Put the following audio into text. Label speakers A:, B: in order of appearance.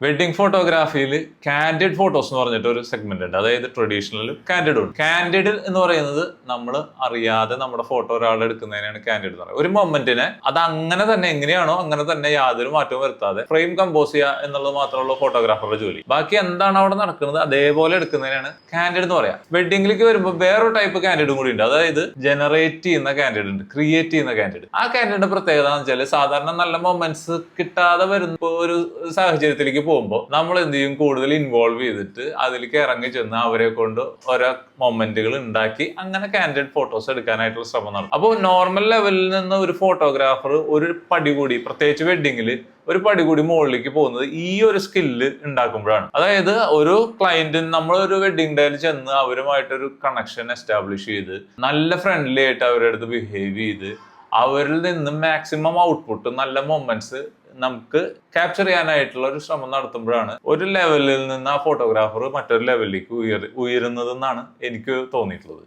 A: Wedding ഫോട്ടോഗ്രാഫിയിൽ candid photos എന്ന് പറഞ്ഞിട്ട് ഒരു സെഗ്മെന്റ് ഉണ്ട്. അതായത് ട്രഡീഷണലും കാൻഡിഡും ഉണ്ട്. കാൻഡിഡ് എന്ന് പറയുന്നത് നമ്മൾ അറിയാതെ നമ്മുടെ ഫോട്ടോ ഒരാൾ എടുക്കുന്നതിനാണ് കാൻഡിഡ് എന്ന് പറയുന്നത്. ഒരു മൊമെന്റിനെ അത് അങ്ങനെ തന്നെ എങ്ങനെയാണോ അങ്ങനെ തന്നെ യാതൊരു മാറ്റവും വരുത്താതെ ഫ്രെയിം കമ്പോസ് ചെയ്യുക എന്നുള്ളത് മാത്രമുള്ള ഫോട്ടോഗ്രാഫറുടെ ജോലി. ബാക്കി എന്താണ് അവിടെ നടക്കുന്നത് അതേപോലെ എടുക്കുന്നതിനാണ് കാൻഡിഡ് എന്ന് പറയാം. വെഡിങ്ങിലേക്ക് വരുമ്പോൾ വേറൊരു ടൈപ്പ് കാൻഡിഡും കൂടി ഉണ്ട്. അതായത് ജനറേറ്റ് ചെയ്യുന്ന കാൻഡിഡ് ഉണ്ട്, ക്രിയേറ്റ് ചെയ്യുന്ന കാൻഡിഡ്. ആ കാൻഡിഡിന്റെ പ്രത്യേകത എന്ന് വെച്ചാൽ സാധാരണ നല്ല മൊമെന്റ്സ് കിട്ടാതെ വരുന്ന ഒരു സാഹചര്യത്തിലേക്ക് പോകുമ്പോൾ നമ്മൾ എന്ത് ചെയ്യും, കൂടുതൽ ഇൻവോൾവ് ചെയ്തിട്ട് അതിലേക്ക് ഇറങ്ങി ചെന്ന് അവരെ കൊണ്ട് ഓരോ മൊമെന്റുകൾ ഉണ്ടാക്കി അങ്ങനെ കാൻഡിഡ് ഫോട്ടോസ് എടുക്കാനായിട്ടുള്ള ശ്രമം നടത്തും. അപ്പോൾ നോർമൽ ലെവലിൽ നിന്ന് ഒരു ഫോട്ടോഗ്രാഫർ ഒരു പടി കൂടി, പ്രത്യേകിച്ച് വെഡിങ്ങിൽ ഒരു പടി കൂടി മുകളിലേക്ക് പോകുന്നത് ഈ ഒരു സ്കില്ല് ഉണ്ടാക്കുമ്പോഴാണ്. അതായത് ഒരു ക്ലയന്റിന് നമ്മൾ ഒരു വെഡിങ് ഡേയിൽ ചെന്ന് അവരുമായിട്ടൊരു കണക്ഷൻ എസ്റ്റാബ്ലിഷ് ചെയ്ത് നല്ല ഫ്രണ്ട്ലി ആയിട്ട് അവരുടെ അടുത്ത് ബിഹേവ് ചെയ്ത് അവരിൽ നിന്ന് മാക്സിമം ഔട്ട്പുട്ട്, നല്ല മൊമെന്റ്സ് നമുക്ക് ക്യാപ്ചർ ചെയ്യാനായിട്ടുള്ള ഒരു ശ്രമം നടത്തുമ്പോഴാണ് ഒരു ലെവലിൽ നിന്ന് ആ ഫോട്ടോഗ്രാഫർ മറ്റൊരു ലെവലിലേക്ക് ഉയരുന്നതെന്നാണ് എനിക്ക് തോന്നിയിട്ടുള്ളത്.